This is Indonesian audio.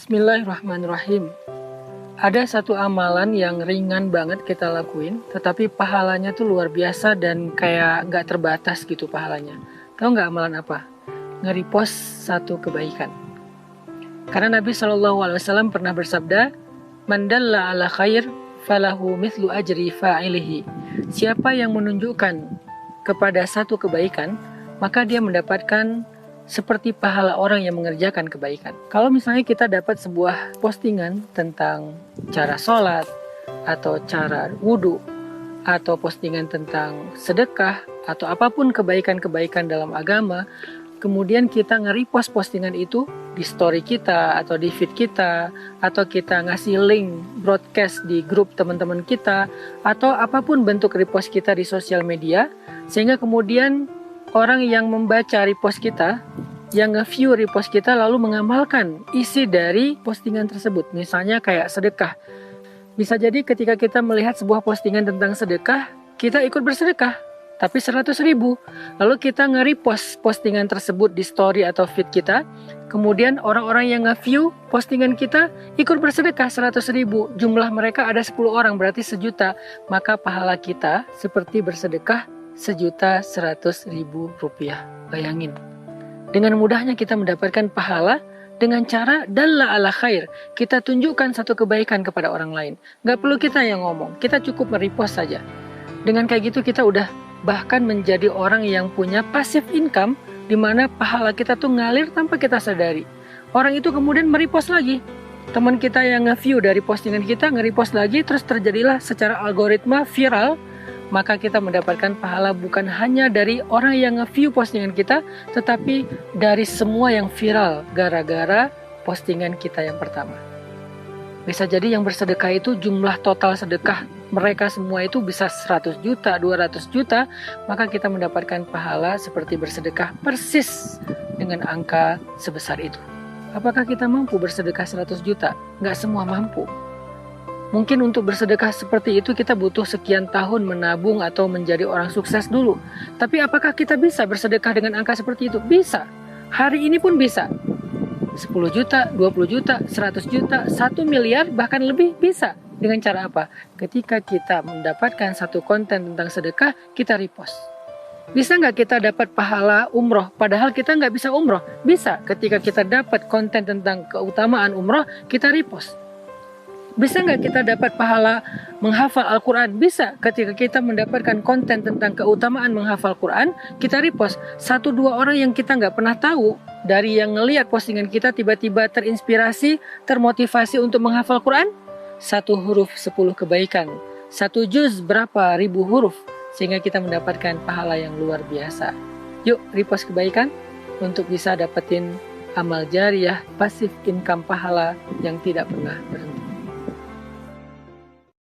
Bismillahirrahmanirrahim. Ada satu amalan yang ringan banget kita lakuin, tetapi pahalanya tuh luar biasa dan kayak gak terbatas gitu pahalanya. Tahu gak amalan apa? Nge-repost satu kebaikan. Karena Nabi SAW pernah bersabda, "Man dalla ala khair falahu mithlu ajri fa'ilihi." Siapa yang menunjukkan kepada satu kebaikan, maka dia mendapatkan seperti pahala orang yang mengerjakan kebaikan. Kalau misalnya kita dapat sebuah postingan tentang cara sholat, atau cara wudhu, atau postingan tentang sedekah, atau apapun kebaikan-kebaikan dalam agama, kemudian kita nge-repost postingan itu di story kita, atau di feed kita, atau kita ngasih link broadcast di grup teman-teman kita, atau apapun bentuk repost kita di sosial media, sehingga kemudian orang yang membaca repost kita, yang nge-view repost kita lalu mengamalkan isi dari postingan tersebut. Misalnya kayak sedekah. Bisa jadi ketika kita melihat sebuah postingan tentang sedekah, kita ikut bersedekah, tapi 100.000. Lalu kita nge-repost postingan tersebut di story atau feed kita. Kemudian orang-orang yang nge-view postingan kita ikut bersedekah 100.000. Jumlah mereka ada 10 orang, berarti 1.000.000. Maka pahala kita seperti bersedekah 1.100.000 rupiah. Bayangin, dengan mudahnya kita mendapatkan pahala dengan cara dalla ala khair. Kita tunjukkan satu kebaikan kepada orang lain. Gak perlu kita yang ngomong, kita cukup merepost saja. Dengan kayak gitu kita udah bahkan menjadi orang yang punya passive income, di mana pahala kita tuh ngalir tanpa kita sadari. Orang itu kemudian merepost lagi. Teman kita yang nge-view dari postingan kita nge-repost lagi, terus terjadilah secara algoritma viral. Maka kita mendapatkan pahala bukan hanya dari orang yang nge-view postingan kita, tetapi dari semua yang viral gara-gara postingan kita yang pertama. Bisa jadi yang bersedekah itu jumlah total sedekah mereka semua itu bisa 100 juta, 200 juta, maka kita mendapatkan pahala seperti bersedekah persis dengan angka sebesar itu. Apakah kita mampu bersedekah 100 juta? Nggak semua mampu. Mungkin untuk bersedekah seperti itu kita butuh sekian tahun menabung atau menjadi orang sukses dulu. Tapi apakah kita bisa bersedekah dengan angka seperti itu? Bisa. Hari ini pun bisa. 10 juta, 20 juta, 100 juta, 1 miliar, bahkan lebih bisa. Dengan cara apa? Ketika kita mendapatkan satu konten tentang sedekah, kita repost. Bisa nggak kita dapat pahala umroh? Padahal kita nggak bisa umroh. Bisa. Ketika kita dapat konten tentang keutamaan umroh, kita repost. Bisa nggak kita dapat pahala menghafal Al-Quran? Bisa. Ketika kita mendapatkan konten tentang keutamaan menghafal Quran, kita repost. 1-2 orang yang kita nggak pernah tahu, dari yang ngelihat postingan kita tiba-tiba terinspirasi, termotivasi untuk menghafal Quran. 1 huruf 10 kebaikan. 1 juz berapa ribu huruf, sehingga kita mendapatkan pahala yang luar biasa. Yuk repost kebaikan untuk bisa dapetin amal jariah, pasif income pahala yang tidak pernah berhenti.